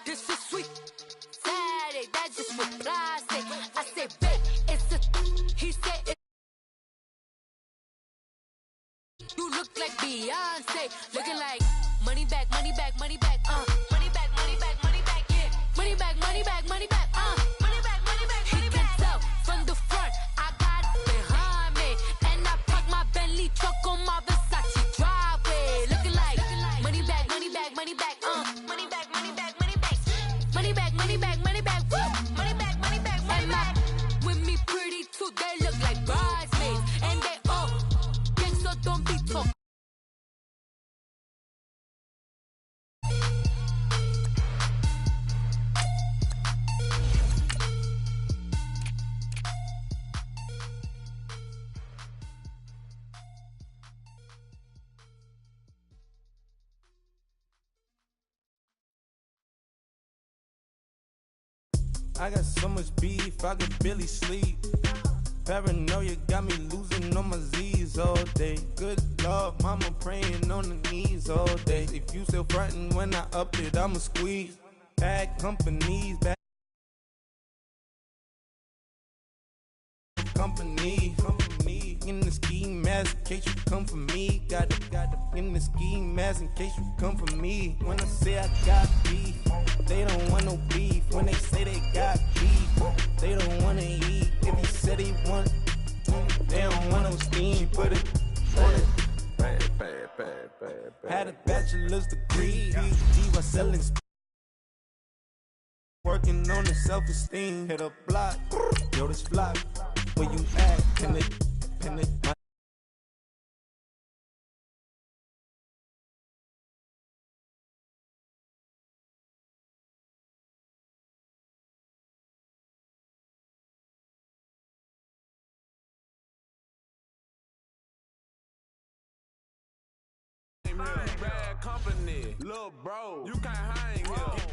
This is sweet Saturday, that's just what I say. I say, babe, it's a, he said it. You look like Beyonce, looking like money back, money back, money back, money back, money back, money back, yeah. Money back, money back, money back, money back, money back, money back. He can tell from the front, I got it behind me, and I park my Bentley truck on my Versace driveway, looking like money back, money back, money back, money back, money back, money back, money back, money back, money back, money back, money back, money back. With me pretty too, they look like bridesmaids, and they all gang, so don't be talking. I got so much beef, I could barely sleep. Paranoia got me losing on my Z's all day. Good Lord, mama praying on the knees all day. If you still frontin' when I up it, I'ma squeeze. Bad companies, bad company. In the ski mask in case you come for me. Got it in the ski mask in case you come for me. When I say I got beef, they don't want no beef. When they say they got beef, they don't wanna eat. If he said he want, they don't want no steam. She put it on it. Bad. Had a bachelor's degree, PhD while selling. Working on the self-esteem. Hit a block, yo this flock. Where you at? Pin it. Bad company, little bro, you can't hang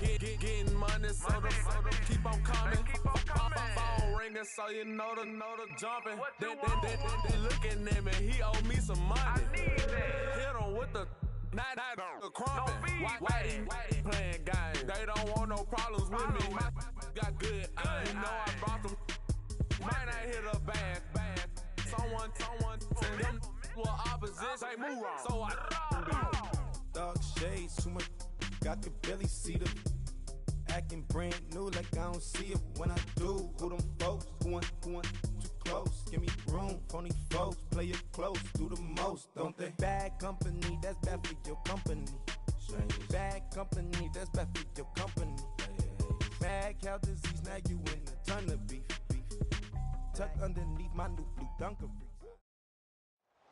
here. Getting money, so the keep on coming. Phone ringing, so you know the jumping. They looking at me, he owe me some money. Hit him with the night crumping. Why he playing games? They don't want no problems with me. Got good, you know I brought them. Might not hit a bad. Someone, send them. Opposition, move on. So I Dark shades, too much. I could barely see them. Acting brand new, like I don't see it when I do. Who them folks? Who want too close? Give me room, phony folks. Play it close, do the most, don't they? Bad company, that's bad for your company. Bad company, that's bad for your company. Mad cow disease, now you in a ton of beef. Tuck underneath my new blue Dunkery.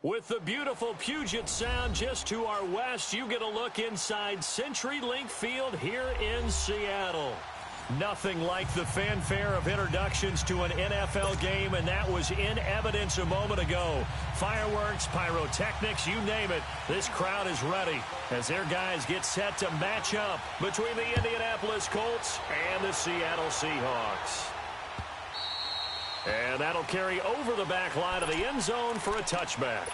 With the beautiful Puget Sound just to our west, you get a look inside CenturyLink Field here in Seattle. Nothing like the fanfare of introductions to an NFL game, and that was in evidence a moment ago. Fireworks, pyrotechnics, you name it. This crowd is ready as their guys get set to match up between the Indianapolis Colts and the Seattle Seahawks. And that'll carry over the back line of the end zone for a touchback.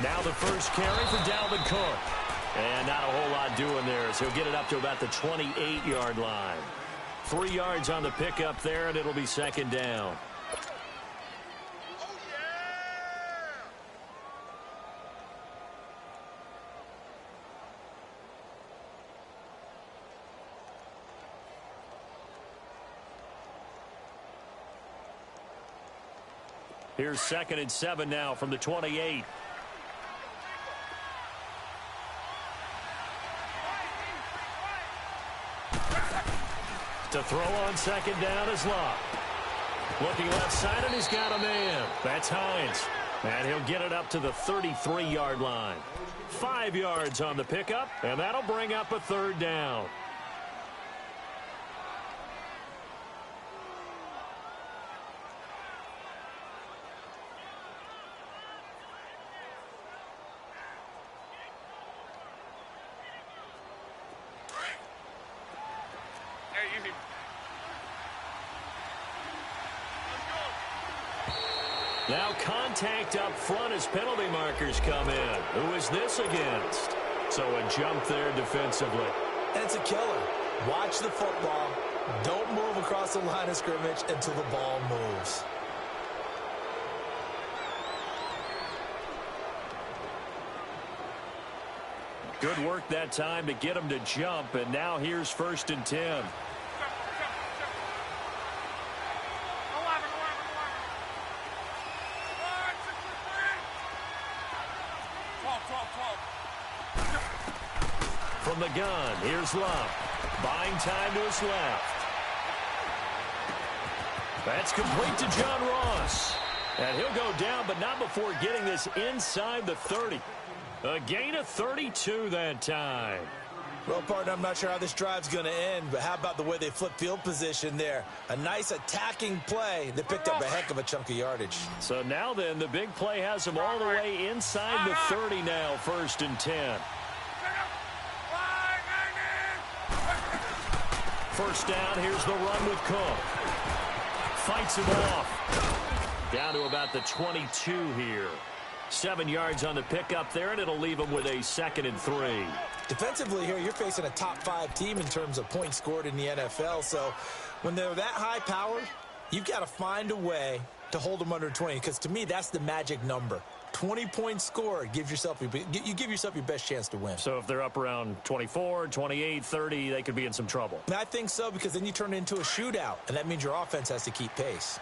Now the first carry for Dalvin Cook. And not a whole lot doing there, so he'll get it up to about the 28-yard line. 3 yards on the pickup there, and it'll be second down. Here's 2nd and 7 now from the 28. To throw on second down is Locke. Looking left side, and he's got a man. That's Hines. And he'll get it up to the 33-yard line. 5 yards on the pickup, and that'll bring up a third down. Now contact up front as penalty markers come in. Who is this against? So a jump there defensively. And it's a killer. Watch the football. Don't move across the line of scrimmage until the ball moves. Good work that time to get him to jump, and now here's 1st and 10. From the gun, here's Love. Buying time to his left. That's complete to John Ross. And he'll go down, but not before getting this inside the 30. A gain of 32 that time. Well, partner, I'm not sure how this drive's going to end, but how about the way they flip field position there? A nice attacking play that picked up a heck of a chunk of yardage. So now then, the big play has him all the way inside the 30 now, 1st and 10. First down, here's the run with Cook. Fights him off. Down to about the 22 here. 7 yards on the pickup there, and it'll leave him with a 2nd and 3. Defensively here, you're facing a top 5 team in terms of points scored in the NFL. So when they're that high powered, you've got to find a way to hold them under 20. Because to me, that's the magic number. 20 points scored gives yourself you give yourself your best chance to win. So if they're up around 24, 28, 30, they could be in some trouble. And I think so, because then you turn it into a shootout, and that means your offense has to keep pace.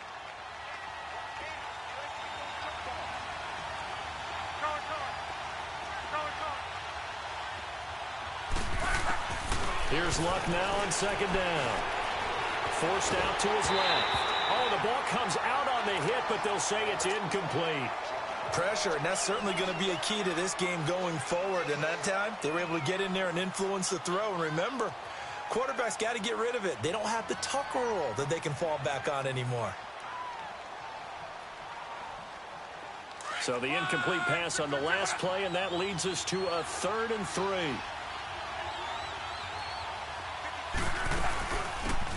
Here's Luck now on 2nd down. Forced out to his left. Oh, the ball comes out on the hit, but they'll say it's incomplete. Pressure, and that's certainly going to be a key to this game going forward. And that time, they were able to get in there and influence the throw. And remember, quarterbacks got to get rid of it. They don't have the tuck rule that they can fall back on anymore. So the incomplete pass on the last play, and that leads us to a 3rd and 3.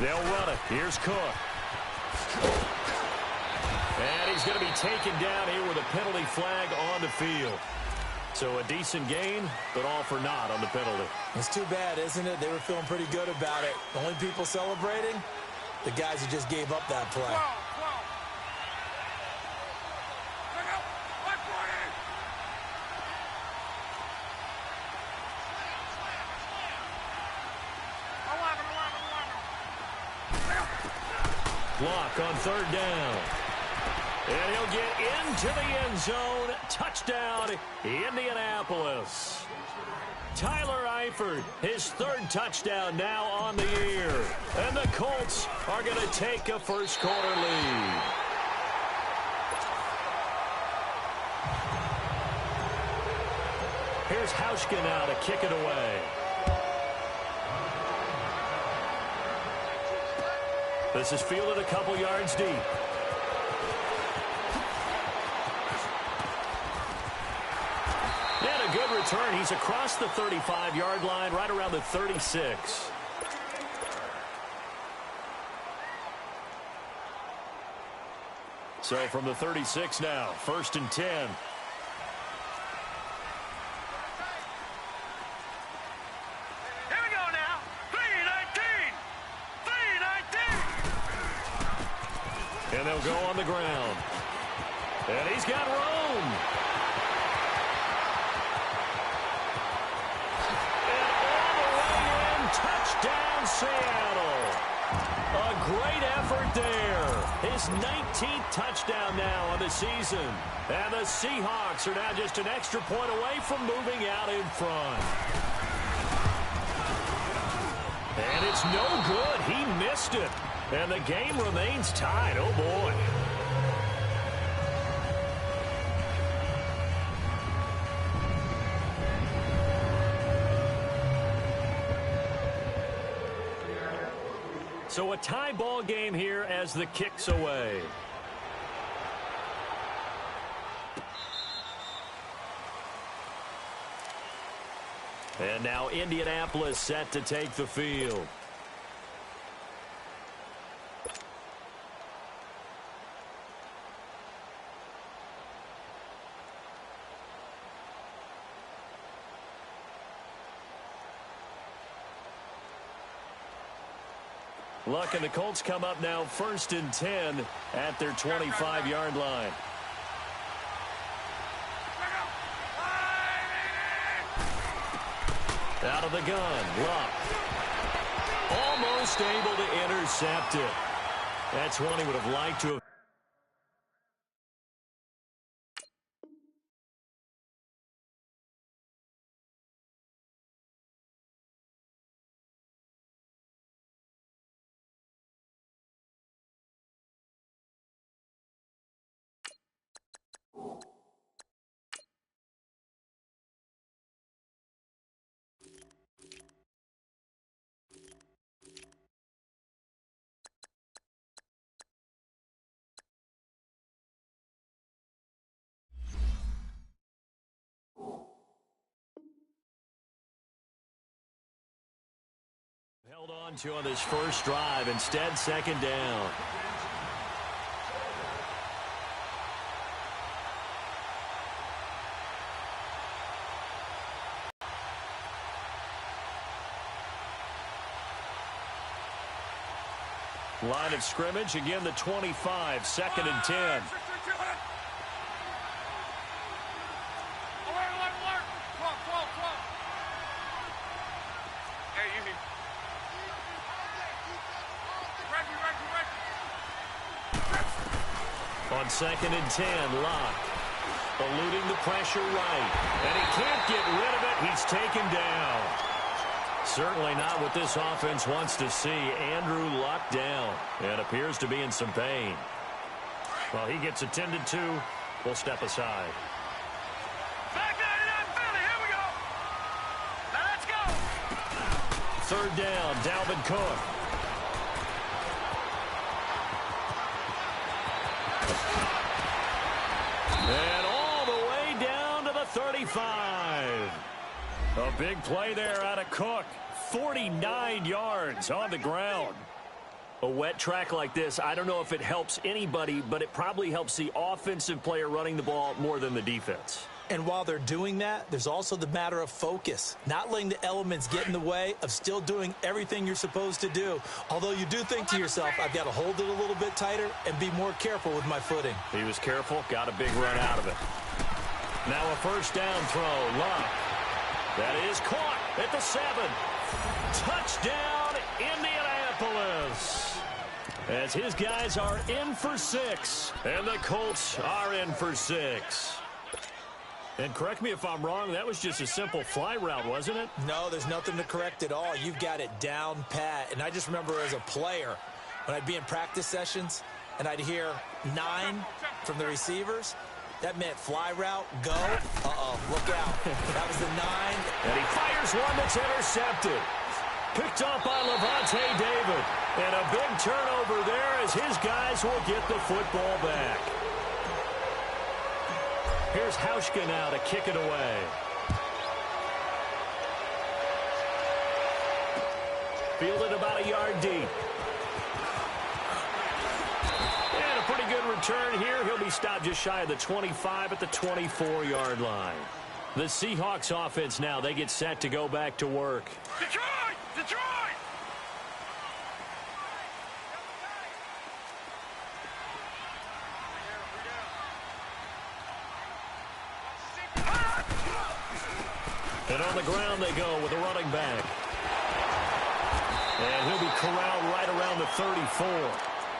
They'll run it. Here's Cook. And he's going to be taken down here with a penalty flag on the field. So a decent gain, but all for naught on the penalty. It's too bad, isn't it? They were feeling pretty good about it. The only people celebrating, the guys who just gave up that play. Block on 3rd down. And he'll get into the end zone. Touchdown, Indianapolis. Tyler Eifert, his 3rd touchdown now on the year. And the Colts are going to take a first-quarter lead. Here's Hauschka now to kick it away. This is fielded a couple yards deep. And a good return. He's across the 35-yard line, right around the 36. So from the 36 now, 1st and 10. Here we go now. 3-19. 3-19. And they'll go on the ground. And he's got room. And all the way in, touchdown Seattle. A great effort there. His 19th touchdown now on the season. And the Seahawks are now just an extra point away from moving out in front. And it's no good. He missed it. And the game remains tied. Oh, boy. So a tie ball game here as the kick's away. And now Indianapolis set to take the field. Luck and the Colts come up now 1st and 10 at their 25-yard line. Out of the gun, Luck. Almost able to intercept it. That's one he would have liked to have. Held on to on this first drive. Instead, 2nd down. Line of scrimmage, again the 25, 2nd and 10. On 2nd and 10, Locke eluding the pressure right, and he can't get rid of it. He's taken down. Certainly not what this offense wants to see. Andrew Luck down and appears to be in some pain. Well, he gets attended to. We'll step aside. Back 99 Philly, here we go. Now let's go. 3rd down, Dalvin Cook. And all the way down to the 35. A big play there out of Cook. 49 yards on the ground. A wet track like this, I don't know if it helps anybody, but it probably helps the offensive player running the ball more than the defense. And while they're doing that, there's also the matter of focus. Not letting the elements get in the way of still doing everything you're supposed to do. Although you do think to yourself, I've got to hold it a little bit tighter and be more careful with my footing. He was careful, got a big run out of it. Now a 1st down throw, Luck. That is caught at the 7. Touchdown, Indianapolis. As his guys are in for 6, and the Colts are in for 6. And correct me if I'm wrong, that was just a simple fly route, wasn't it? No, there's nothing to correct at all. You've got it down pat. And I just remember as a player, when I'd be in practice sessions, and I'd hear 9 from the receivers, that meant fly route, go. Look out. That was the 9. And he fires one that's intercepted. Picked up by Levante David. And a big turnover there as his guys will get the football back. Here's Hauschka now to kick it away. Fielded about a yard deep. And a pretty good return here. He'll be stopped just shy of the 25 at the 24-yard line. The Seahawks offense now, they get set to go back to work. Detroit! Detroit! And on the ground they go with a running back. And he'll be corralled right around the 34.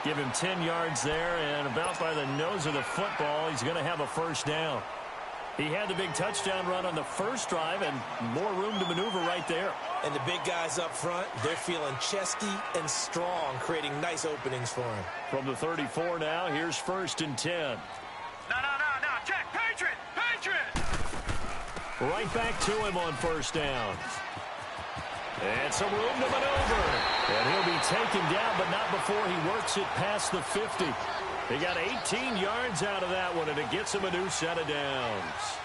Give him 10 yards there, and about by the nose of the football, he's going to have a 1st down. He had the big touchdown run on the first drive, and more room to maneuver right there. And the big guys up front, they're feeling chesty and strong, creating nice openings for him. From the 34 now, here's 1st and 10. No, check, Patriot! Right back to him on 1st down. And some room to maneuver. And he'll be taken down, but not before he works it past the 50. He got 18 yards out of that one, and it gets him a new set of downs.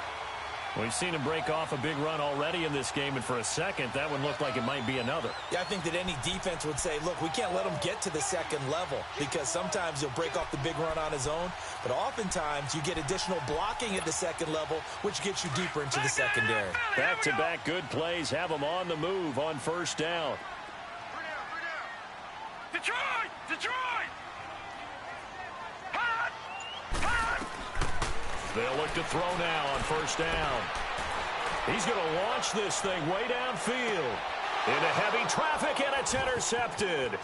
We've seen him break off a big run already in this game, and for a second, that one looked like it might be another. Yeah, I think that any defense would say, look, we can't let him get to the 2nd level, because sometimes he'll break off the big run on his own, but oftentimes you get additional blocking at the 2nd level, which gets you deeper into the secondary. Back-to-back good plays have him on the move on 1st down. Detroit! Detroit! Hot! Hot! They'll look to throw now on first down. He's going to launch this thing way downfield. Into heavy traffic, and it's intercepted.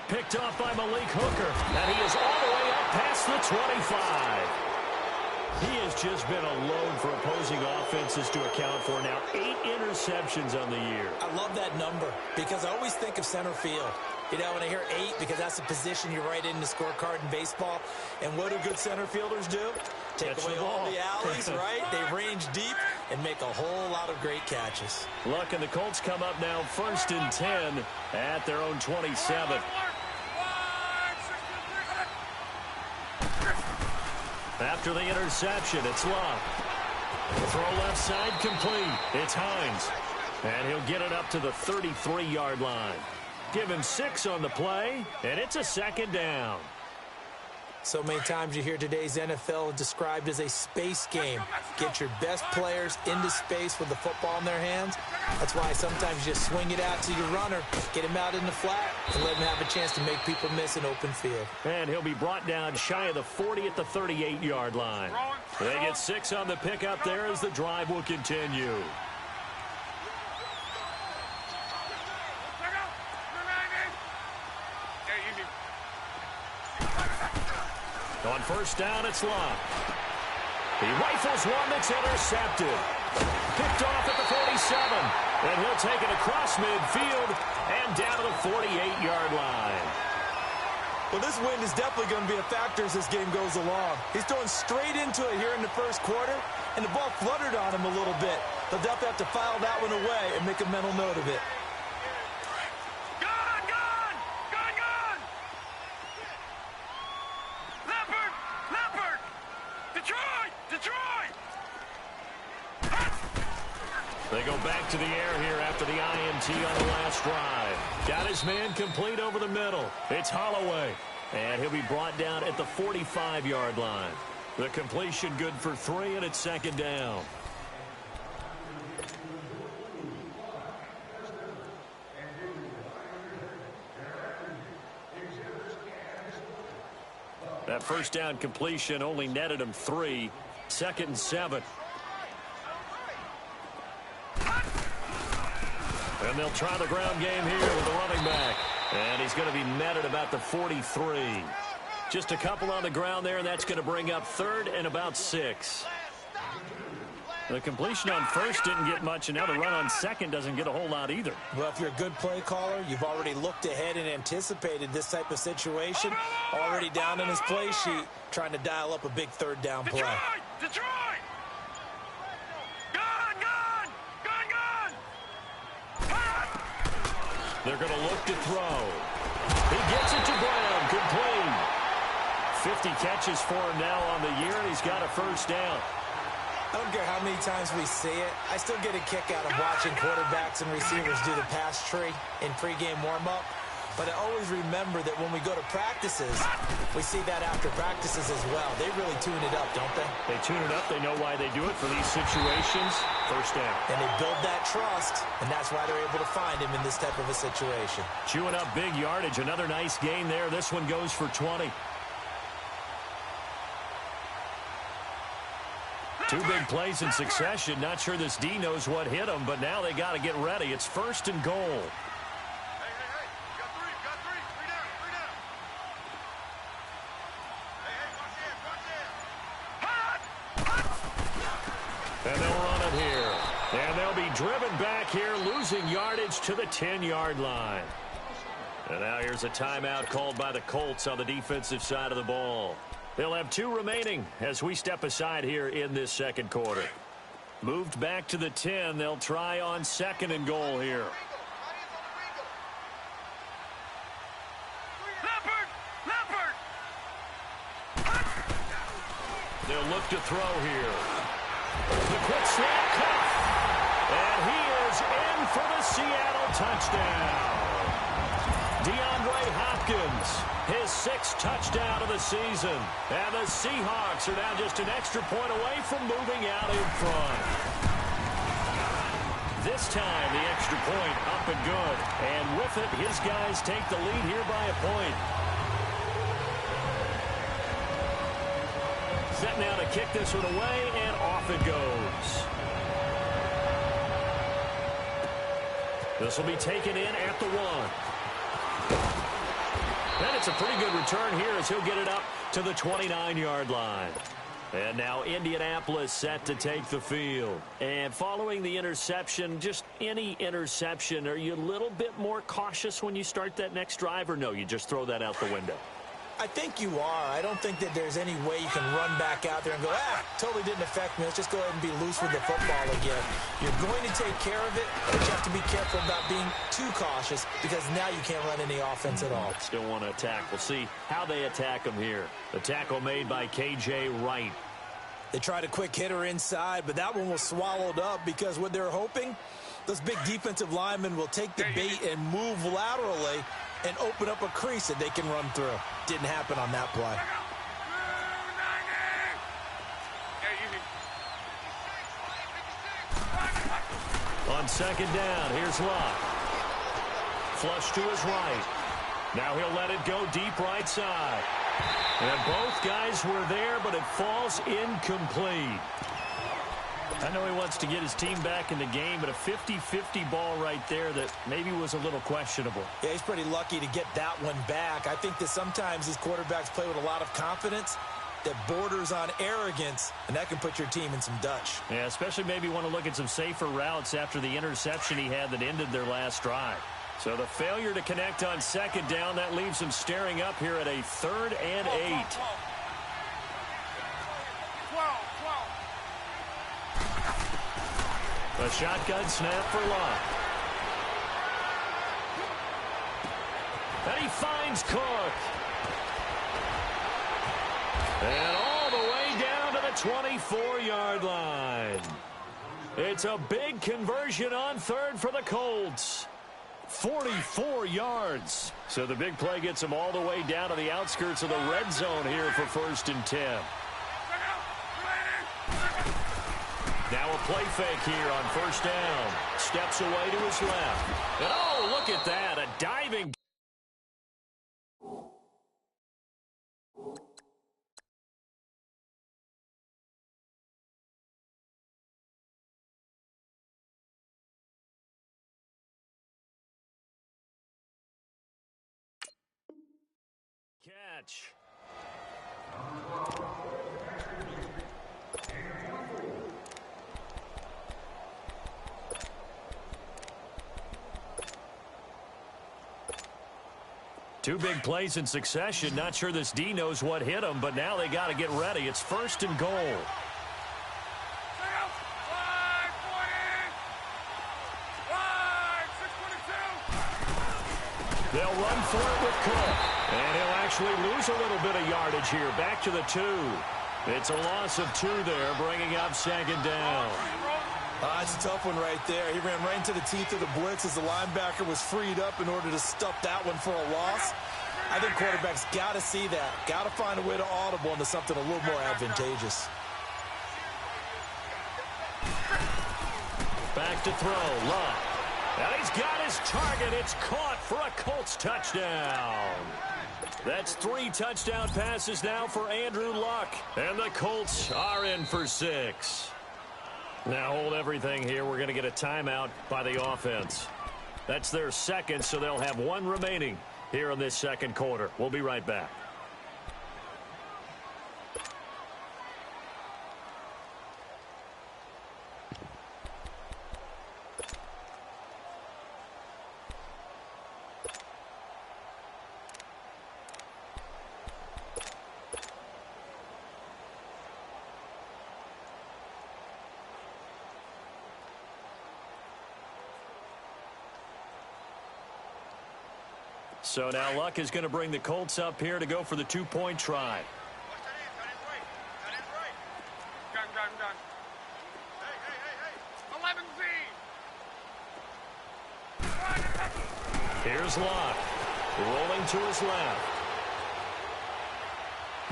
Picked off by Malik Hooker, and he is all the way up past the 25. He has just been a load for opposing offenses to account for now. 8 interceptions on the year. I love that number because I always think of center field. You know, when I hear 8, because that's the position you write in the scorecard in baseball. And what do good center fielders do? Take away all the alleys, right? They range deep and make a whole lot of great catches. Luck and the Colts come up now 1st and 10 at their own 27. After the interception, it's Luck. Throw left side complete. It's Hines. And he'll get it up to the 33-yard line. Give him 6 on the play, and it's a 2nd down. So many times you hear today's NFL described as a space game. Get your best players into space with the football in their hands. That's why sometimes you just swing it out to your runner, get him out in the flat, and let him have a chance to make people miss an open field. And he'll be brought down shy of the 40 at the 38-yard line. They get 6 on the pickup there as the drive will continue. On first down, it's Luck. He rifles one that's intercepted. Picked off at the 47. And he'll take it across midfield and down to the 48-yard line. Well, this wind is definitely going to be a factor as this game goes along. He's throwing straight into it here in the first quarter, and the ball fluttered on him a little bit. They'll definitely have to file that one away and make a mental note of it. They go back to the air here after the INT on the last drive. Got his man complete over the middle. It's Holloway. And he'll be brought down at the 45-yard line. The completion good for 3, and it's 2nd down. That first down completion only netted him 3. 2nd and 7. And they'll try the ground game here with the running back. And he's going to be met at about the 43. Just a couple on the ground there, and that's going to bring up 3rd and about 6. The completion on first didn't get much, and now the run on second doesn't get a whole lot either. Well, if you're a good play caller, you've already looked ahead and anticipated this type of situation. Already down in his play sheet, trying to dial up a big 3rd down play. Detroit! They're going to look to throw. He gets it to Brown. Complete. 50 catches for him now on the year, and he's got a first down. I don't care how many times we see it. I still get a kick out of watching quarterbacks and receivers do the pass tree in pregame warm-up. But I always remember that when we go to practices, we see that after practices as well. They really tune it up, don't they? They tune it up. They know why they do it for these situations. First down. And they build that trust, and that's why they're able to find him in this type of a situation. Chewing up big yardage. Another nice gain there. This one goes for 20. 2 big plays in succession. Not sure this D knows what hit him, but now they got to get ready. It's 1st and goal. And they'll run it here. And they'll be driven back here, losing yardage to the 10-yard line. And now here's a timeout called by the Colts on the defensive side of the ball. They'll have 2 remaining as we step aside here in this second quarter. Moved back to the 10. They'll try on 2nd and goal here. They'll look to throw here. The quick snap cut. And he is in for the Seattle touchdown. DeAndre Hopkins, his 6th touchdown of the season. And the Seahawks are now just an extra point away from moving out in front. this time the extra point up and good. And with it, his guys take the lead here by a point. Set now to kick this one away, and off it goes. This will be taken in at the 1. And it's a pretty good return here as he'll get it up to the 29-yard line. And now Indianapolis set to take the field. And following the interception, just any interception, are you a little bit more cautious when you start that next drive, or no, you just throw that out the window? I think you are. I don't think that there's any way you can run back out there and go, totally didn't affect me. Let's just go ahead and be loose with the football again. You're going to take care of it, but you have to be careful about being too cautious because now you can't run any offense at all. Still want to attack. We'll see how they attack him here. The tackle made by K.J. Wright. They tried a quick hitter inside, but that one was swallowed up because what they're hoping, those big defensive linemen will take the bait and move laterally and open up a crease that they can run through. Didn't happen on that play. On second down, here's Luck. Flush to his right. Now he'll let it go deep right side. And both guys were there, but it falls incomplete. I know he wants to get his team back in the game, but a 50-50 ball right there that maybe was a little questionable. Yeah, he's pretty lucky to get that one back. I think that sometimes these quarterbacks play with a lot of confidence that borders on arrogance, and that can put your team in some Dutch. Yeah, especially maybe want to look at some safer routes after the interception he had that ended their last drive. So the failure to connect on second down, that leaves him staring up here at a 3rd and 8. A shotgun snap for Luck. And he finds Cook. And all the way down to the 24-yard line. It's a big conversion on 3rd for the Colts. 44 yards. So the big play gets them all the way down to the outskirts of the red zone here for 1st and 10. Now a play fake here on 1st down. Steps away to his left. And oh, look at that. A diving. Catch. Two big plays in succession. Not sure this D knows what hit him, but now they got to get ready. It's 1st and goal. They'll run for it with Cook. And he'll actually lose a little bit of yardage here. Back to the 2. It's a loss of 2 there, bringing up 2nd down. It's a tough one right there. He ran right into the teeth of the blitz as the linebacker was freed up in order to stuff that one for a loss. I think quarterbacks got to see that. Got to find a way to audible into something a little more advantageous. Back to throw. Luck. And he's got his target. It's caught for a Colts touchdown. That's 3 touchdown passes now for Andrew Luck. And the Colts are in for 6. Now hold everything here. We're going to get a timeout by the offense. That's their second, so they'll have 1 remaining here in this second quarter. We'll be right back. So now Luck is going to bring the Colts up here to go for the 2-point try. Here's Luck. Rolling to his left.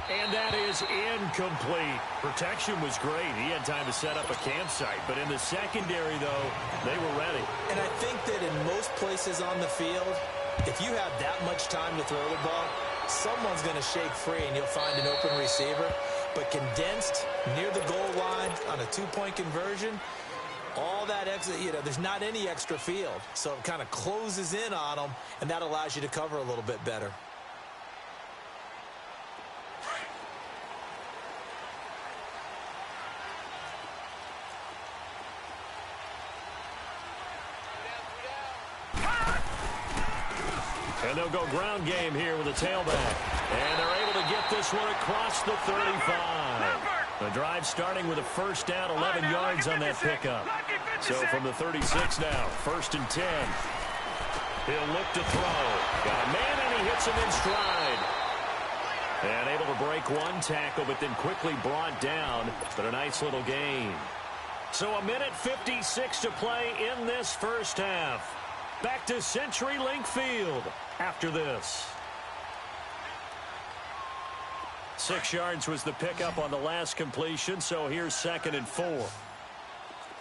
And that is incomplete. Protection was great. He had time to set up a campsite. But in the secondary, though, they were ready. And I think that in most places on the field, if you have that much time to throw the ball, someone's going to shake free and you'll find an open receiver. But condensed near the goal line on a two-point conversion, all that extra, there's not any extra field. So it kind of closes in on them, and that allows you to cover a little bit better. And they'll go ground game here with a tailback. And they're able to get this one across the 35. The drive starting with a first down, 11 yards on that pickup. So from the 36 now, 1st and 10. He'll look to throw. Got a man, and he hits him in stride. And able to break one tackle, but then quickly brought down. But a nice little gain. So a minute 56 to play in this first half. Back to CenturyLink Field after this. 6 yards was the pickup on the last completion, so here's 2nd and 4.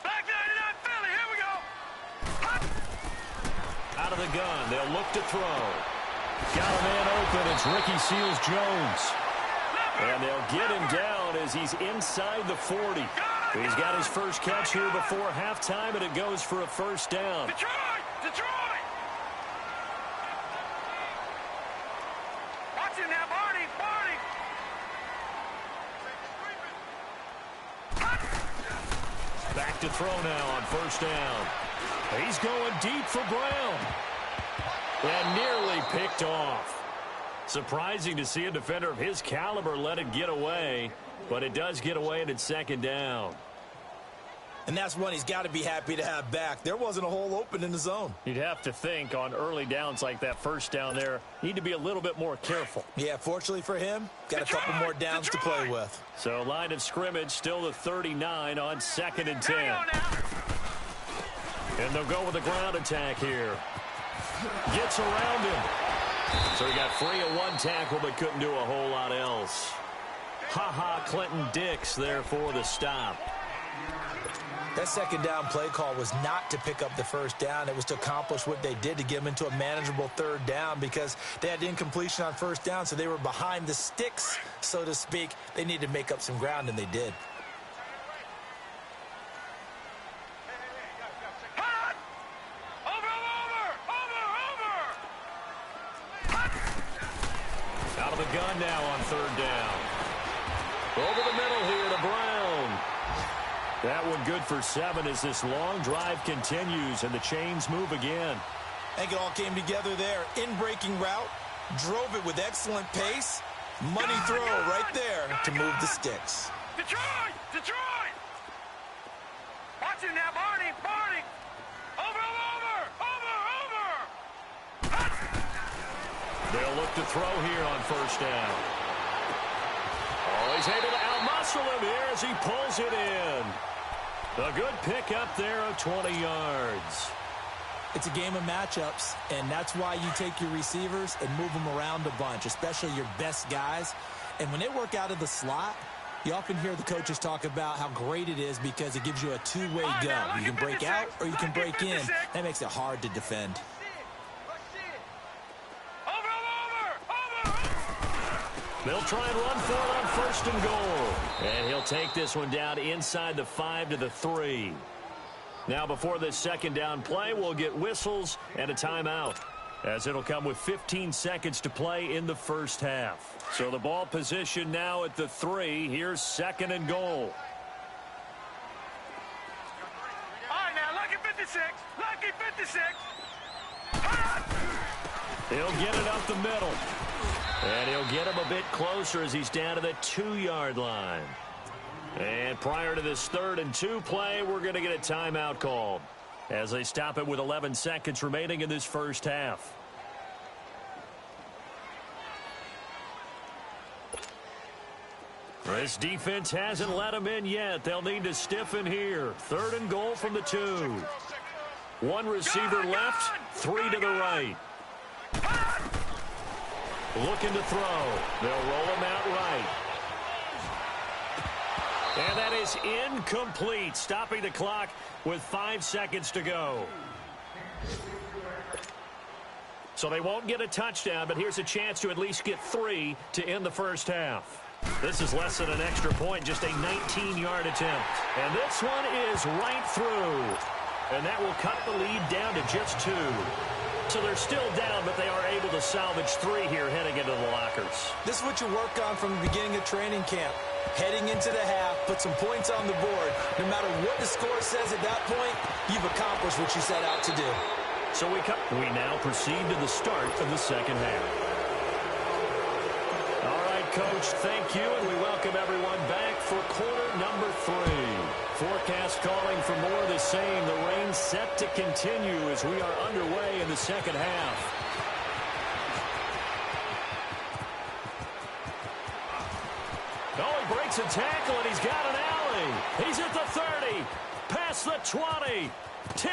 Back 99 Philly, here we go. Out of the gun, they'll look to throw. Got a man open, it's Ricky Seals-Jones. And they'll get him down as he's inside the 40. He's got his first catch here before halftime, and it goes for a first down. Detroit! Detroit! Watch it now, Barney! Barney! Back to throw now on first down. He's going deep for Brown. And nearly picked off. Surprising to see a defender of his caliber let it get away, but it does get away and it's 2nd down. And that's one he's got to be happy to have back. There wasn't a hole open in the zone. You'd have to think on early downs like that first down there, need to be a little bit more careful. Yeah, fortunately for him, got a couple more downs to play with. So line of scrimmage still the 39 on 2nd and 10. And they'll go with a ground attack here. Gets around him. So he got free of one tackle but couldn't do a whole lot else. Clinton Dix there for the stop. That 2nd down play call was not to pick up the first down. It was to accomplish what they did to get them into a manageable 3rd down because they had incompletion on first down, so they were behind the sticks, so to speak. They needed to make up some ground, and they did. Out of the gun now on 3rd down. Over the middle here to Brown. That one good for 7 as this long drive continues and the chains move again. I think it all came together there. In-breaking route, drove it with excellent pace. Money throw right there to move the sticks. Detroit! Detroit! Watch it now, Barney! Barney! Over! They'll look to throw here on first down. Oh, he's able to outmuscle him here as he pulls it in. A good pickup there of 20 yards. It's a game of matchups, and that's why you take your receivers and move them around a bunch, especially your best guys. And when they work out of the slot, you often hear the coaches talk about how great it is because it gives you a two-way go. You can break out or you can break in. That makes it hard to defend. They'll try and run for it on 1st and goal. And he'll take this one down inside the 5 to the 3. Now before this 2nd down play, we'll get whistles and a timeout, as it'll come with 15 seconds to play in the first half. So the ball position now at the 3. Here's 2nd and goal. All right, now, lucky 56. Lucky 56. He'll get it up the middle. And he'll get him a bit closer as he's down to the 2-yard line. And prior to this 3rd and 2 play, we're going to get a timeout called as they stop it with 11 seconds remaining in this first half. This defense hasn't let them in yet. They'll need to stiffen here. 3rd and goal from the 2. One receiver left, 3 to the right. Looking to throw. They'll roll him out right. And that is incomplete, stopping the clock with 5 seconds to go. So they won't get a touchdown, but here's a chance to at least get 3 to end the first half. This is less than an extra point, just a 19-yard attempt. And this one is right through. And that will cut the lead down to just 2. So they're still down, but they are able to salvage 3 here heading into the lockers. This is what you work on from the beginning of training camp. Heading into the half, put some points on the board. No matter what the score says at that point, you've accomplished what you set out to do. So we now proceed to the start of the second half. All right, Coach, thank you, and we welcome everyone back for quarter number 3. Forecast calling for more of the same. The rain set to continue as we are underway in the second half. Oh, he breaks a tackle, and he's got an alley. He's at the 30, past the 20, 10.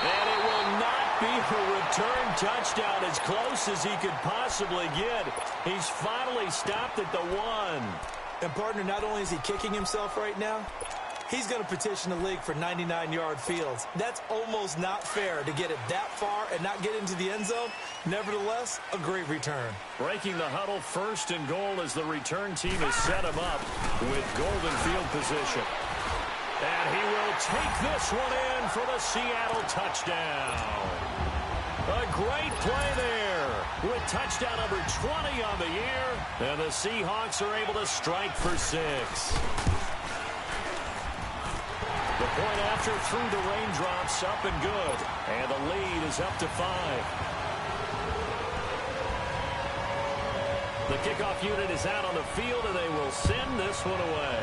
And it will not be a return touchdown, as close as he could possibly get. He's finally stopped at the 1. And, partner, not only is he kicking himself right now, he's going to petition the league for 99-yard fields. That's almost not fair to get it that far and not get into the end zone. Nevertheless, a great return. Breaking the huddle, 1st and goal as the return team has set him up with golden field position. And he will take this one in for the Seattle touchdown. A great play there with touchdown number 20 on the year. And the Seahawks are able to strike for 6. The point after through the raindrops, up and good. And the lead is up to 5. The kickoff unit is out on the field, and they will send this one away.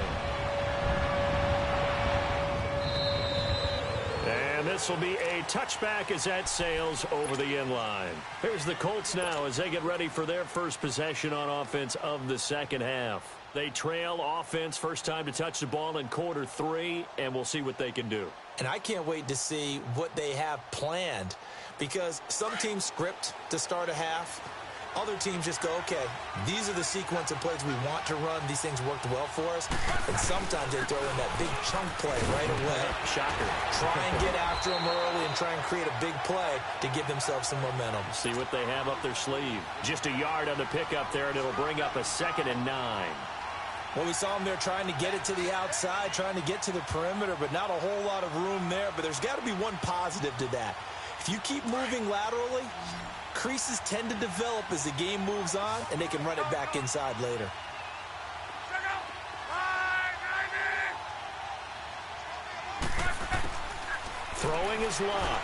And this will be a touchback as that sails over the end line. Here's the Colts now as they get ready for their first possession on offense of the second half. They trail offense, first time to touch the ball in quarter 3, and we'll see what they can do. And I can't wait to see what they have planned, because some teams script to start a half. Other teams just go, okay, these are the sequence of plays we want to run. These things worked well for us. And sometimes they throw in that big chunk play right away. Shocker. Try and get after them early and try and create a big play to give themselves some momentum. See what they have up their sleeve. Just a yard on the pickup there, and it'll bring up a 2nd and 9. Well, we saw them there trying to get it to the outside, trying to get to the perimeter, but not a whole lot of room there. But there's got to be one positive to that. If you keep moving laterally, creases tend to develop as the game moves on, and they can run it back inside later. Throwing is Locke.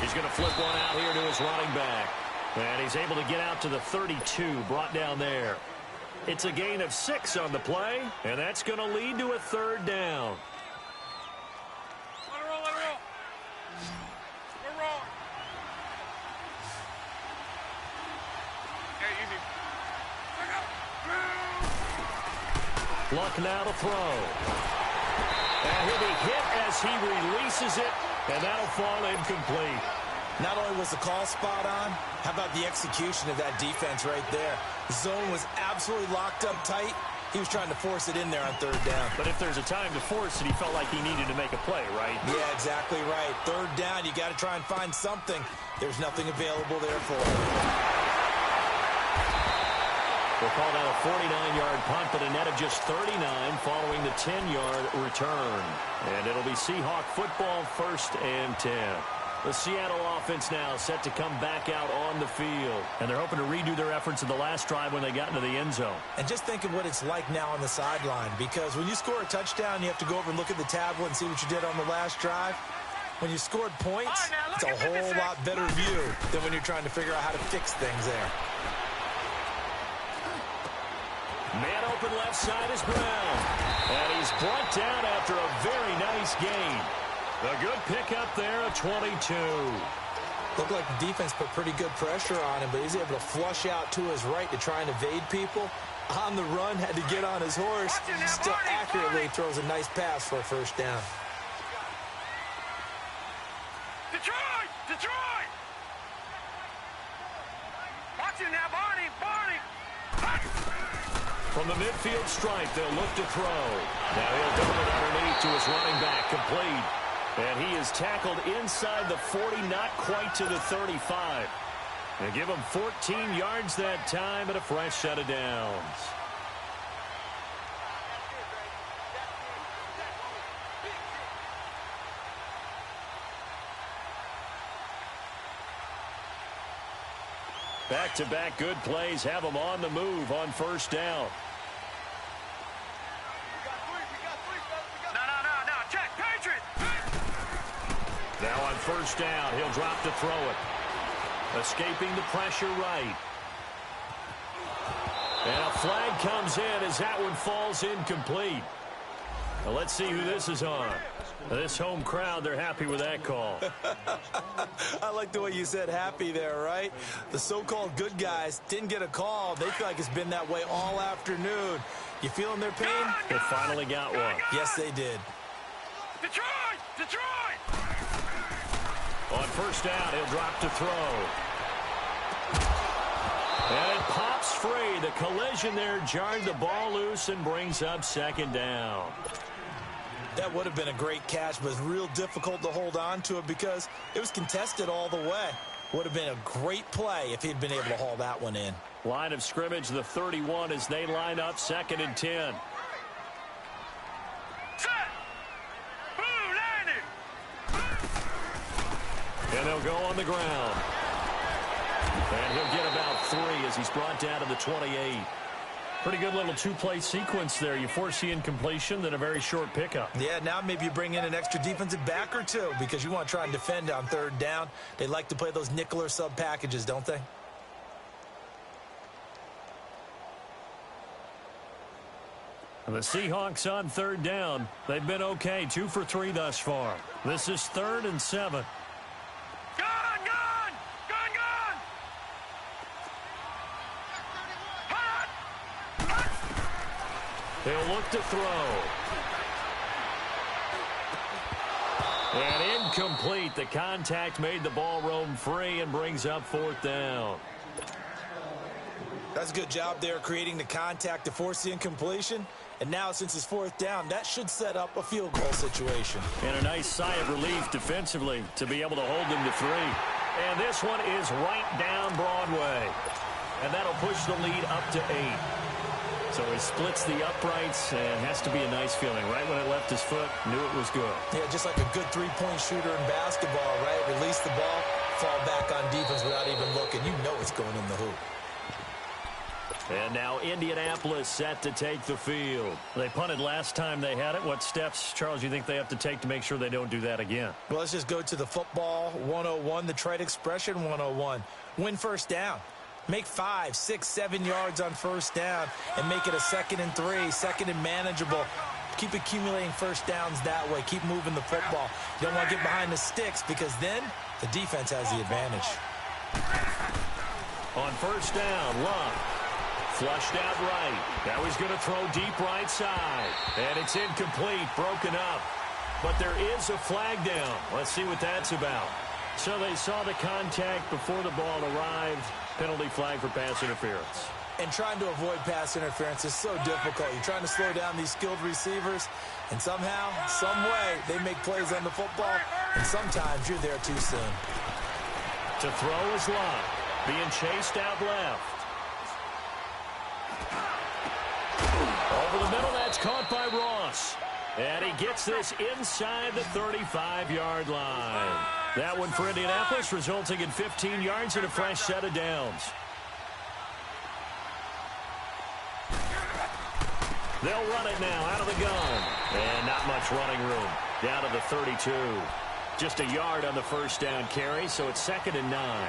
He's going to flip one out here to his running back. And he's able to get out to the 32, brought down there. It's a gain of 6 on the play, and that's going to lead to a 3rd down. Let it roll, let it roll. We're rolling. Hey, easy. Luck now to throw. And he'll be hit as he releases it, and that'll fall incomplete. Not only was the call spot on, how about the execution of that defense right there? The zone was absolutely locked up tight. He was trying to force it in there on 3rd down. But if there's a time to force it, he felt like he needed to make a play, right? Yeah, exactly right. 3rd down, you got to try and find something. There's nothing available there for him. We'll call that a 49-yard punt, but a net of just 39 following the 10-yard return. And it'll be Seahawk football, 1st and 10. The Seattle offense now set to come back out on the field. And they're hoping to redo their efforts in the last drive when they got into the end zone. And just think of what it's like now on the sideline, because when you score a touchdown, you have to go over and look at the tablet and see what you did on the last drive. When you scored points, it's a whole lot better view than when you're trying to figure out how to fix things there. Man open left side is Brown. And he's brought down after a very nice gain. A good pickup there, a 22. Looked like the defense put pretty good pressure on him, but he's able to flush out to his right to try and evade people. On the run, had to get on his horse. Still accurately throws a nice pass for a 1st down. Detroit! Detroit! From the midfield stripe, they'll look to throw. Now he'll dump it underneath to his running back, complete. And he is tackled inside the 40, not quite to the 35. They give him 14 yards that time and a fresh set of downs. Back-to-back good plays have them on the move on first down. No, check, Patriot! Now on first down, he'll drop to throw it. Escaping the pressure right. And a flag comes in as that one falls incomplete. Now let's see who this is on. This home crowd, they're happy with that call. I like the way you said happy there, right? The so-called good guys didn't get a call. They feel like it's been that way all afternoon. You feeling their pain? They finally got one. Yes, they did. Detroit! On first down, he'll drop to throw. And it pops free. The collision there jarred the ball loose and brings up second down. That would have been a great catch, but it's real difficult to hold on to it because it was contested all the way. Would have been a great play if he'd been able to haul that one in. Line of scrimmage, the 31 as they line up 2nd and 10. Set! Blue landing! And they'll go on the ground. And he'll get about 3 as he's brought down to the 28. Pretty good little two-play sequence there. You force the incompletion, then a very short pickup. Yeah, now maybe you bring in an extra defensive back or two because you want to try and defend on third down. They like to play those nickel or sub packages, don't they? The Seahawks on third down. They've been okay, 2 for 3 thus far. This is 3rd and 7. Gun! They'll look to throw. And incomplete. The contact made the ball roam free and brings up 4th down. That's a good job there creating the contact to force the incompletion. And now since it's 4th down, that should set up a field goal situation. And a nice sigh of relief defensively to be able to hold them to 3. And this one is right down Broadway. And that'll push the lead up to 8. So he splits the uprights and has to be a nice feeling. Right when it left his foot, knew it was good. Yeah, just like a good three-point shooter in basketball, right? Release the ball, fall back on defense without even looking. You know it's going in the hoop. And now Indianapolis set to take the field. They punted last time they had it. What steps, Charles, you think they have to take to make sure they don't do that again? Well, let's just go to the football 101, the trite expression 101. Win first down. Make 5, 6, 7 yards on first down and make it a 2nd and 3, 2nd and manageable. Keep accumulating first downs that way. Keep moving the football. You don't want to get behind the sticks because then the defense has the advantage. On first down, Love. Flushed out right. Now he's going to throw deep right side. And it's incomplete, broken up. But there is a flag down. Let's see what that's about. So they saw the contact before the ball arrived. Penalty flag for pass interference. And trying to avoid pass interference is so difficult. You're trying to slow down these skilled receivers, and somehow, some way, they make plays on the football, and sometimes you're there too soon. To throw is Love. Being chased out left. Over the middle, that's caught by Ross. And he gets this inside the 35-yard line. That one for Indianapolis, resulting in 15 yards and a fresh set of downs. They'll run it now out of the gun. And not much running room. Down to the 32. Just a yard on the first down carry, so it's 2nd and 9.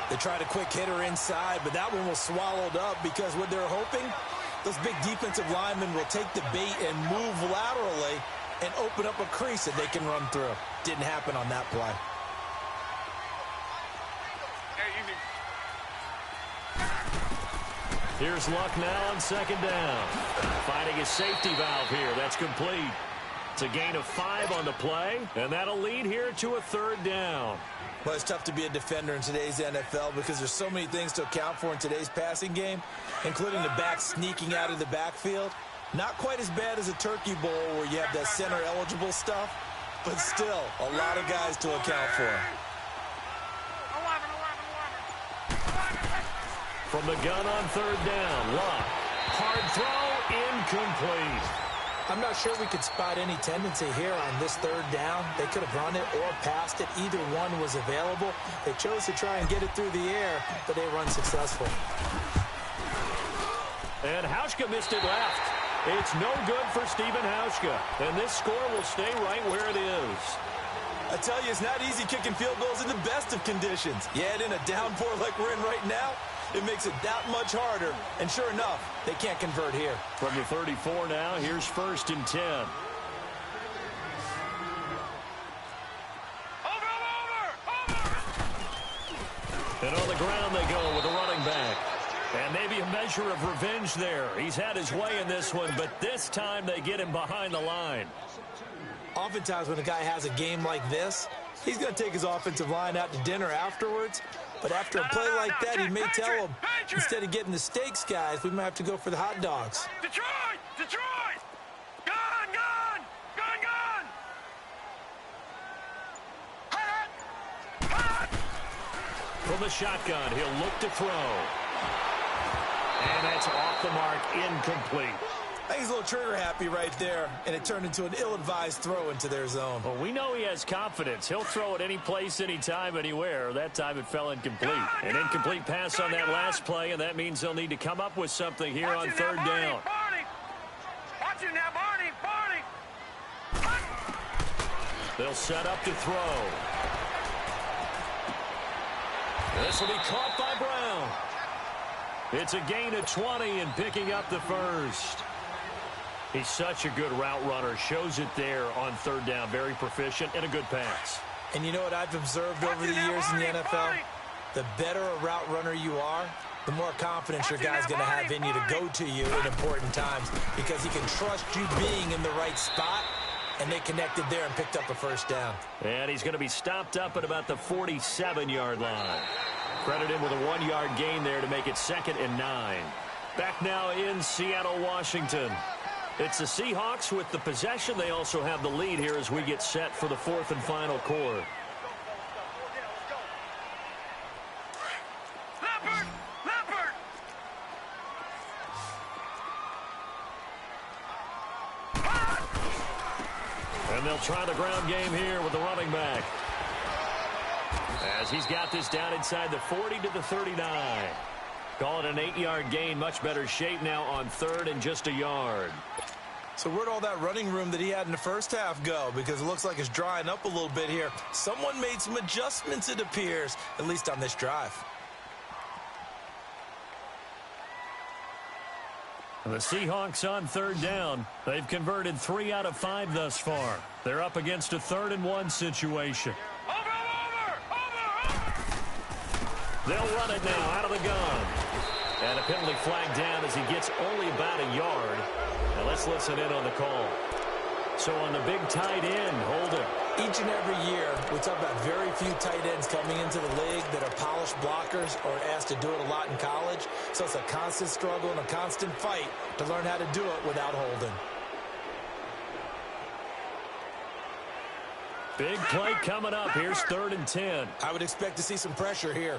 They tried a quick hitter inside, but that one was swallowed up because what they're hoping, those big defensive linemen will take the bait and move laterally and open up a crease that they can run through. Didn't happen on that play. Here's Luck now on 2nd down. Finding a safety valve here. That's complete. It's a gain of 5 on the play, and that'll lead here to a 3rd down. Well, it's tough to be a defender in today's NFL because there's so many things to account for in today's passing game, including the back sneaking out of the backfield. Not quite as bad as a turkey bowl where you have that center-eligible stuff, but still a lot of guys to account for. From the gun on 3rd down, Locke. Hard throw, incomplete. I'm not sure we could spot any tendency here on this 3rd down. They could have run it or passed it. Either one was available. They chose to try and get it through the air, but they were unsuccessful. And Hauschka missed it left. It's no good for Stephen Hauschka. And this score will stay right where it is. I tell you, it's not easy kicking field goals in the best of conditions. You add in a downpour like we're in right now, it makes it that much harder. And sure enough, they can't convert here. From the 34 now, here's 1st and 10. And on the ground they go with the running back. And maybe a measure of revenge there. He's had his way in this one, but this time they get him behind the line. Oftentimes when a guy has a game like this, he's going to take his offensive line out to dinner afterwards. But after a play like that, he may tell them, instead of getting the steaks, guys, we might have to go for the hot dogs. Detroit! Detroit! Gun! Gun! Gun! Gun! Hot! Hot! From the shotgun, he'll look to throw. And that's off the mark, incomplete. I think he's a little trigger happy right there, and it turned into an ill-advised throw into their zone. Well, we know he has confidence. He'll throw it any place, anytime, anywhere. That time it fell incomplete. An incomplete pass on that last play, and that means they'll need to come up with something here on 3rd down. Watch it now, Barney! Barney! They'll set up to throw. This will be caught by Brown. It's a gain of 20 and picking up the 1st. He's such a good route runner. Shows it there on 3rd down. Very proficient and a good pass. And you know what I've observed over the years in the NFL? The better a route runner you are, the more confidence your guy's going to have in you to go to you in important times because he can trust you being in the right spot, and they connected there and picked up a 1st down. And he's going to be stopped up at about the 47-yard line. Credit him with a 1-yard gain there to make it 2nd and 9. Back now in Seattle, Washington. It's the Seahawks with the possession. They also have the lead here as we get set for the 4th and final quarter. Leopard! Leopard! And they'll try the ground game here with the running back. As he's got this down inside the 40 to the 39. Call it an 8-yard gain. Much better shape now on 3rd and just a yard. So where'd all that running room that he had in the first half go? Because it looks like it's drying up a little bit here. Someone made some adjustments, it appears, at least on this drive. The Seahawks on 3rd down. They've converted 3 out of 5 thus far. They're up against a 3rd and 1 situation. They'll run it now out of the gun. And a penalty flag down as he gets only about a yard. Now let's listen in on the call. So on the big tight end, Holden. Each and every year, we talk about very few tight ends coming into the league that are polished blockers or asked to do it a lot in college. So it's a constant struggle and a constant fight to learn how to do it without Holden. Big play coming up. Here's 3rd and 10. I would expect to see some pressure here.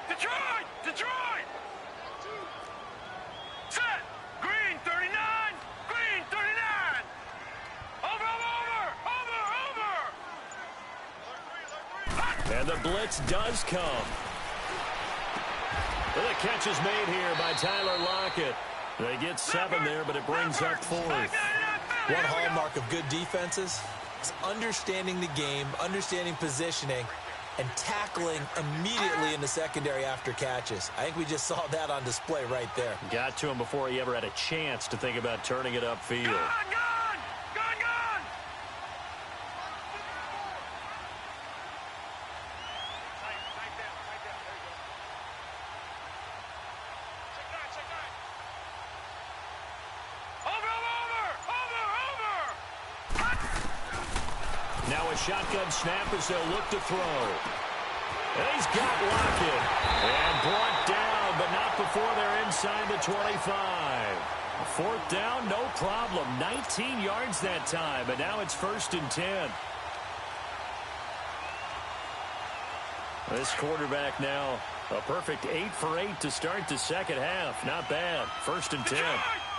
Detroit! Detroit! Set! Green 39! Green 39! Over! And the blitz does come. And the catch is made here by Tyler Lockett. They get 7 there, but it brings up 4th. One hallmark of good defenses is understanding the game, understanding positioning, and tackling immediately in the secondary after catches. I think we just saw that on display right there. Got to him before he ever had a chance to think about turning it upfield. Gun! Gun! Gun! Gun! Over! Now a shotgun snap as they'll look to throw. And he's got Lockett. And brought down, but not before they're inside the 25. Fourth down, no problem. 19 yards that time, but now it's 1st and 10. This quarterback now, a perfect 8 for 8 to start the second half. Not bad. 1st and 10.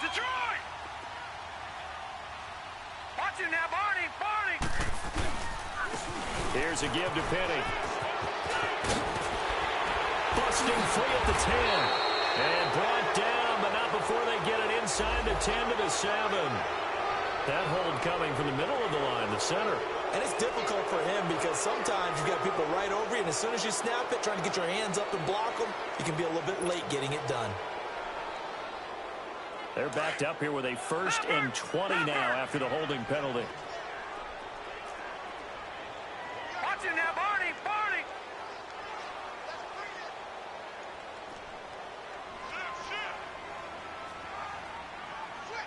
Detroit! Watch it now, Barney! Here's a give to Penny. Busting free at the 10. And brought down, but not before they get it inside the 10 to the 7. That hold coming from the middle of the line, the center. And it's difficult for him because sometimes you've got people right over you, and as soon as you snap it, trying to get your hands up and block them, you can be a little bit late getting it done. They're backed up here with a 1st and 20 now after the holding penalty. Watch it now, Barney!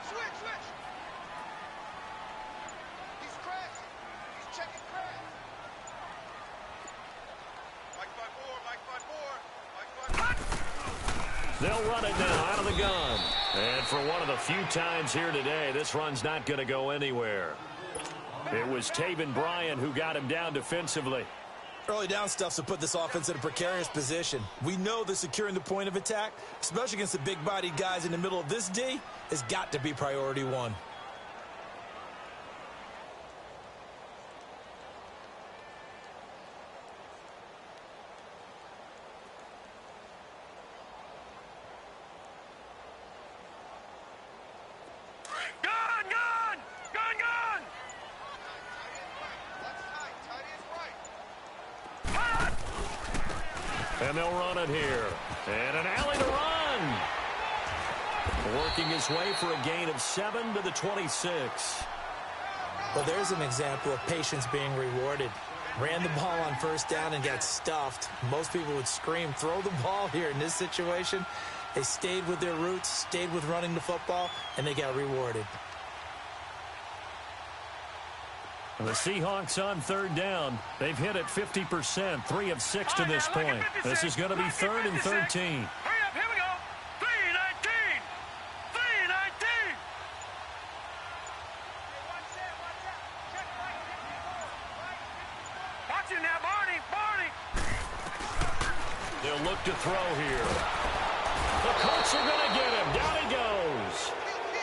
Switch! He's crashing. He's checking crash. Mike 5-4. They'll run it now out of the gun. And for one of the few times here today, this run's not going to go anywhere. It was Taven Bryan who got him down defensively. Early down stuff's to put this offense in a precarious position. We know that securing the point of attack, especially against the big-bodied guys in the middle of this D, has got to be priority one. And they'll run it here. And an alley to run. Working his way for a gain of 7 to the 26. Well, there's an example of patience being rewarded. Ran the ball on 1st down and got stuffed. Most people would scream, throw the ball here. In this situation, they stayed with their roots, stayed with running the football, and they got rewarded. The Seahawks on 3rd down. They've hit it 50%, 3 of 6 to this point. This is going to be 3rd and 13. Hurry up, here we go. 3-19. Watch it now, Barney. They'll look to throw here. The Colts are going to get him. Down he goes.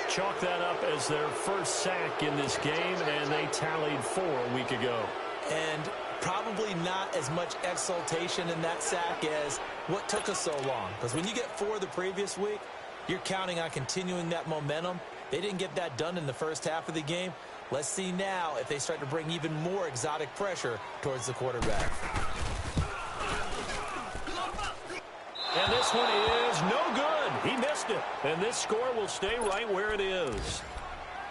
Chalk that up as their first sack in this game, and they tallied 4 a week ago. And probably not as much exultation in that sack as what took us so long. Because when you get 4 the previous week, you're counting on continuing that momentum. They didn't get that done in the first half of the game. Let's see now if they start to bring even more exotic pressure towards the quarterback. And this one is no good. He missed it. And this score will stay right where it is.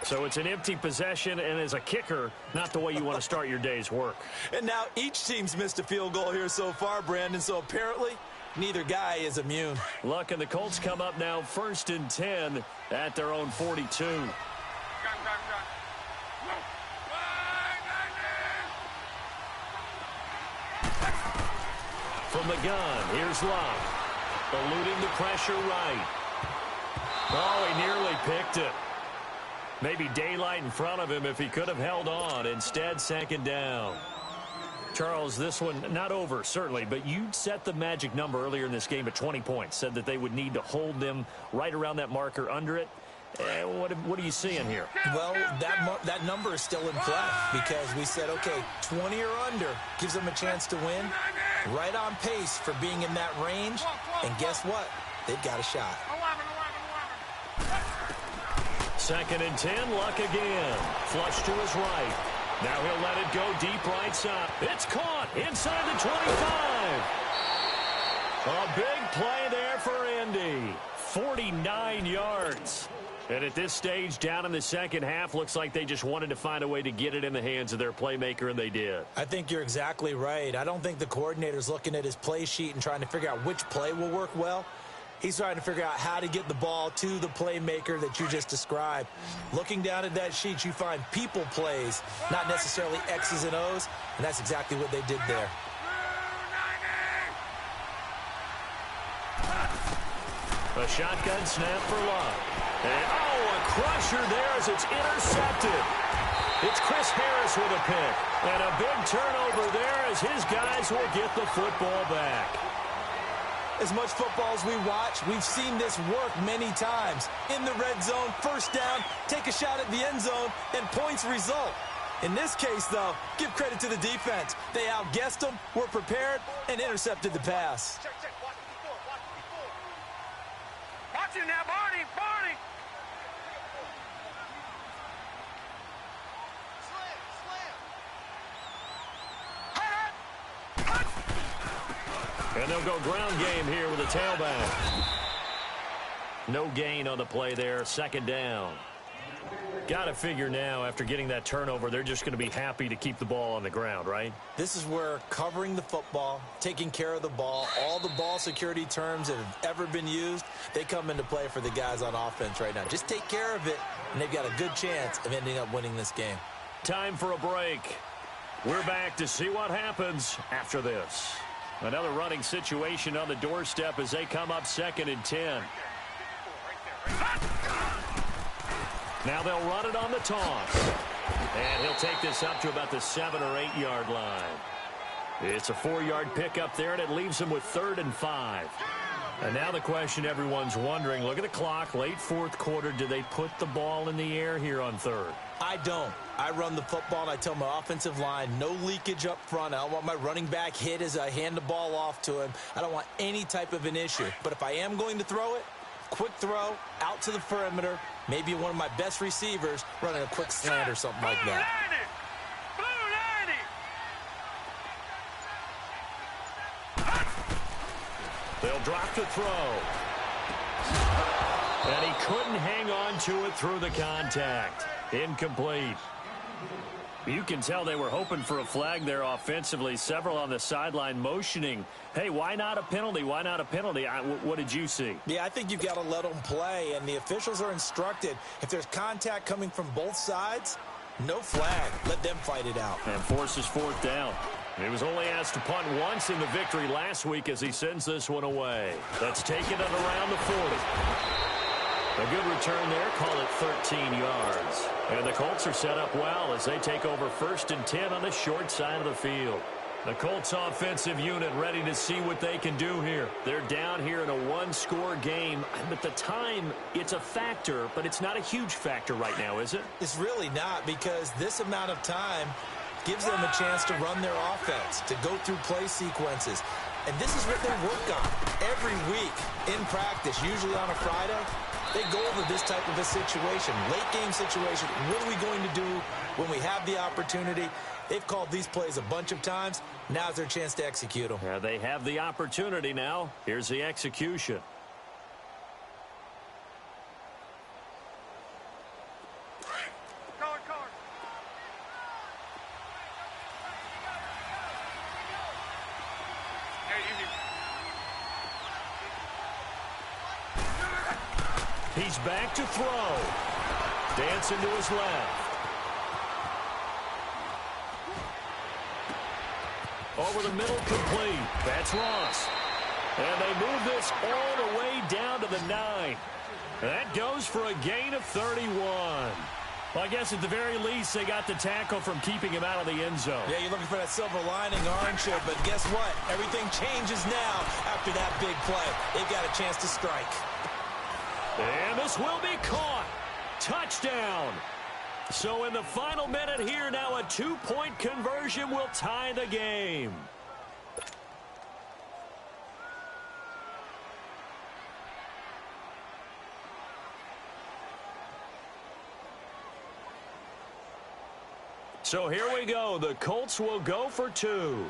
So it's an empty possession, and as a kicker, not the way you want to start your day's work. And now each team's missed a field goal here so far, Brandon, so apparently neither guy is immune. Luck, and the Colts come up now 1st and 10 at their own 42. From the gun, here's Locke. Eluding the pressure right. Oh, he nearly picked it. Maybe daylight in front of him if he could have held on. Instead, 2nd down. Charles, this one not over, certainly, but you set the magic number earlier in this game at 20 points. Said that they would need to hold them right around that marker under it. What are you seeing here? Well, that number is still in play because we said, okay, 20 or under gives them a chance to win. Right on pace for being in that range. And guess what? They've got a shot. 2nd and 10, Luck again. Flush to his right. Now he'll let it go deep right side. It's caught inside the 25. A big play there for Indy. 49 yards. And at this stage, down in the second half, looks like they just wanted to find a way to get it in the hands of their playmaker, and they did. I think you're exactly right. I don't think the coordinator's looking at his play sheet and trying to figure out which play will work well. He's trying to figure out how to get the ball to the playmaker that you just described. Looking down at that sheet, you find people plays, not necessarily X's and O's, and that's exactly what they did there. A shotgun snap for Love. And, a crusher there as it's intercepted. It's Chris Harris with a pick. And a big turnover there as his guys will get the football back. As much football as we watch, we've seen this work many times. In the red zone, first down, take a shot at the end zone, and points result. In this case, though, give credit to the defense. They outguessed them, were prepared, and intercepted the pass. Check, check. Watch it before. Watch it before. Watch it now, Barney. Barney. And they'll go ground game here with a tailback. No gain on the play there. Second down. Got to figure now, after getting that turnover, they're just going to be happy to keep the ball on the ground, right? This is where covering the football, taking care of the ball, all the ball security terms that have ever been used, they come into play for the guys on offense right now. Just take care of it, and they've got a good chance of ending up winning this game. Time for a break. We're back to see what happens after this. Another running situation on the doorstep as they come up 2nd and 10. Now they'll run it on the toss. And he'll take this up to about the 7 or 8 yard line. It's a 4-yard pickup there, and it leaves him with 3rd and 5. And now the question everyone's wondering, look at the clock, late 4th quarter, do they put the ball in the air here on 3rd? I don't. I run the football, and I tell my offensive line, no leakage up front. I don't want my running back hit as I hand the ball off to him. I don't want any type of an issue. But if I am going to throw it, quick throw, out to the perimeter, maybe one of my best receivers running a quick slant or something like that. They'll drop to throw. And he couldn't hang on to it through the contact. Incomplete. You can tell they were hoping for a flag there offensively. Several on the sideline motioning, hey, why not a penalty? Why not a penalty? What did you see? Yeah, I think you've got to let them play, and the officials are instructed. If there's contact coming from both sides, no flag. Let them fight it out. And forces 4th down. He was only asked to punt once in the victory last week as he sends this one away. That's taken it around the 40. A good return there, call it 13 yards. And the Colts are set up well as they take over 1st and 10 on the short side of the field. The Colts offensive unit ready to see what they can do here. They're down here in a 1-score game. But the time, it's a factor, but it's not a huge factor right now, is it? It's really not, because this amount of time gives them a chance to run their offense, to go through play sequences. And this is what they work on every week in practice, usually on a Friday. They go over this type of a situation, late game situation. What are we going to do when we have the opportunity? They've called these plays a bunch of times. Now's their chance to execute them. Yeah, they have the opportunity now. Here's the execution. He's back to throw. Dancing to his left. Over the middle, complete. That's Ross. And they move this all the way down to the 9. That goes for a gain of 31. Well, I guess at the very least, they got the tackle from keeping him out of the end zone. Yeah, you're looking for that silver lining, aren't you? But guess what? Everything changes now after that big play. They've got a chance to strike. And this will be caught. Touchdown. So in the final minute here, now a 2-point conversion will tie the game. So here we go. The Colts will go for 2.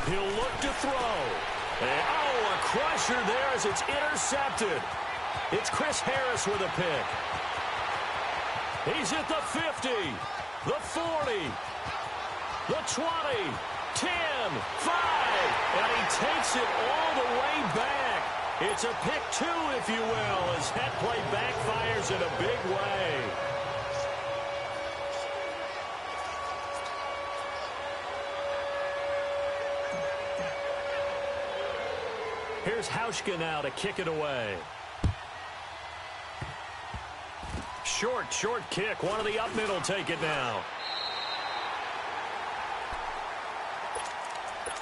He'll look to throw. And, oh, a crusher there as it's intercepted. It's Chris Harris with a pick. He's at the 50, the 40, the 20, 10, 5, and he takes it all the way back. It's a pick two, if you will, as that play backfires in a big way. Here's Hauschka now to kick it away. Short kick. One of the up middle take it now.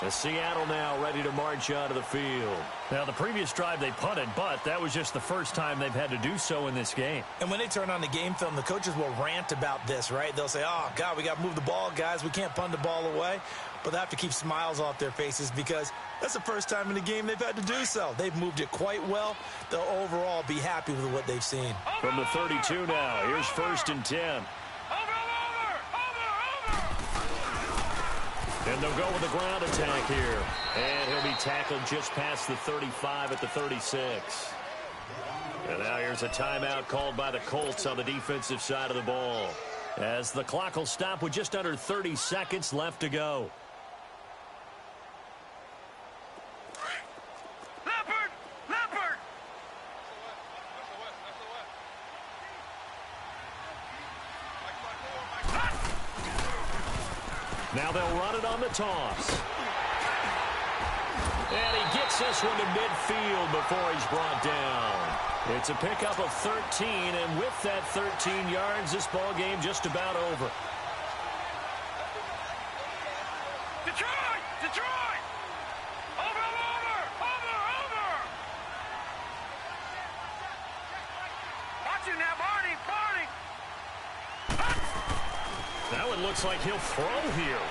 The Seattle now ready to march out of the field. Now, the previous drive they punted, but that was just the first time they've had to do so in this game. And when they turn on the game film, the coaches will rant about this, right? They'll say, oh, God, we got to move the ball, guys. We can't punt the ball away. But they have to keep smiles off their faces because that's the first time in the game they've had to do so. They've moved it quite well. They'll overall be happy with what they've seen. From the 32 now, here's 1st and 10. And they'll go with the ground attack here. And he'll be tackled just past the 35 at the 36. And now here's a timeout called by the Colts on the defensive side of the ball, as the clock will stop with just under 30 seconds left to go. Leopard! Now they'll run it on the toss. And he gets this one to midfield before he's brought down. It's a pickup of 13, and with that 13 yards, this ball game just about over. Detroit! Over! Watch it now, Barney! Now it looks like he'll throw here.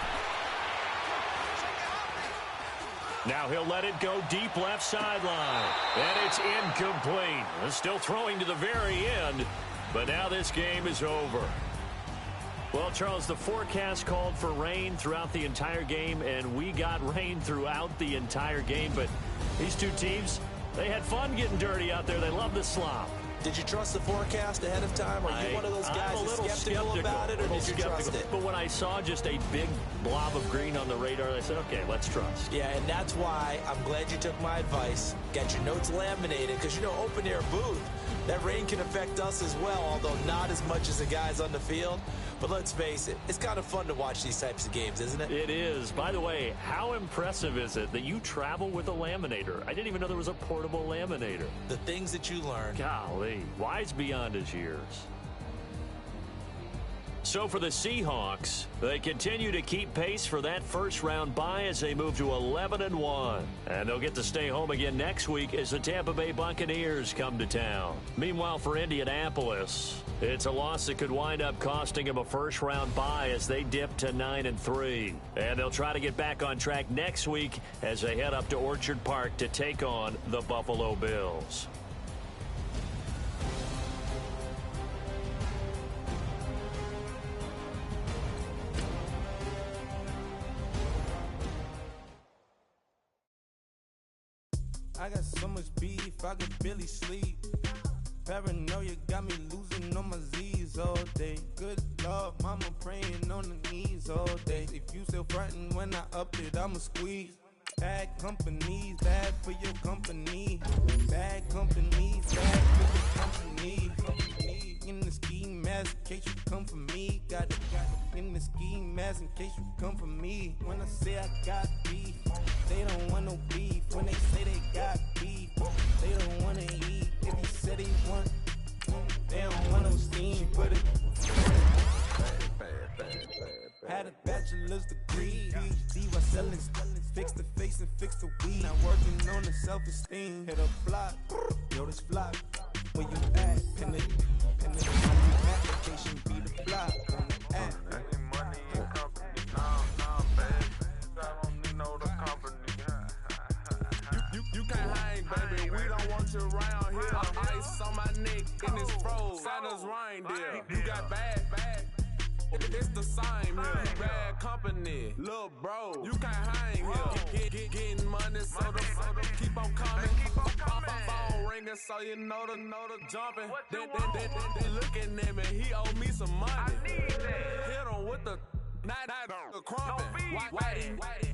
Now he'll let it go deep left sideline. And it's incomplete. Still throwing to the very end, but now this game is over. Well, Charles, the forecast called for rain throughout the entire game, and we got rain throughout the entire game. But these two teams, they had fun getting dirty out there. They love the slop. Did you trust the forecast ahead of time? Are you one of those guys that's skeptical about it, or did you trust it? But when I saw just a big blob of green on the radar, I said, okay, let's trust. Yeah, and that's why I'm glad you took my advice. Got your notes laminated, because, you know, open-air booth, that rain can affect us as well, although not as much as the guys on the field. But let's face it, it's kind of fun to watch these types of games, isn't it? It is. By the way, how impressive is it that you travel with a laminator? I didn't even know there was a portable laminator. The things that you learn. Golly, wise beyond his years. So for the Seahawks, they continue to keep pace for that first-round bye as they move to 11-1. And they'll get to stay home again next week as the Tampa Bay Buccaneers come to town. Meanwhile, for Indianapolis, it's a loss that could wind up costing them a first-round bye as they dip to 9-3. And they'll try to get back on track next week as they head up to Orchard Park to take on the Buffalo Bills. I got so much beef, I could barely sleep. Paranoia got me losing on my Z's all day. Good Lord, mama praying on the knees all day. If you still frontin' when I up it, I'ma squeeze. Bad companies, bad for your company. Bad companies, bad for your company. In the ski mask in case you come for me. Got it in the ski mask in case you come for me. When I say I got beef, they don't want no beef. When they say they got beef, they don't wanna eat. If you said they want, they don't want no steam. Put it. Had a bachelor's degree, PhD while selling. Fix the face and fix the weed. Now working on the self-esteem. Hit a block, yo this block. Where you at? Pin it. Application be the block. On the app. Money and company, nah, baby. I don't need no other company. You can't hang, baby. We don't want you around here. Ice on my neck and it's froze. Santa's reindeer. You got bad. It's the same here. You bad company, little bro. You can't hang here. Getting money, so the keep on coming. Phone ringing, so you know the jumping. They looking at me. He owe me some money. Hit him with the night crumping. Whitey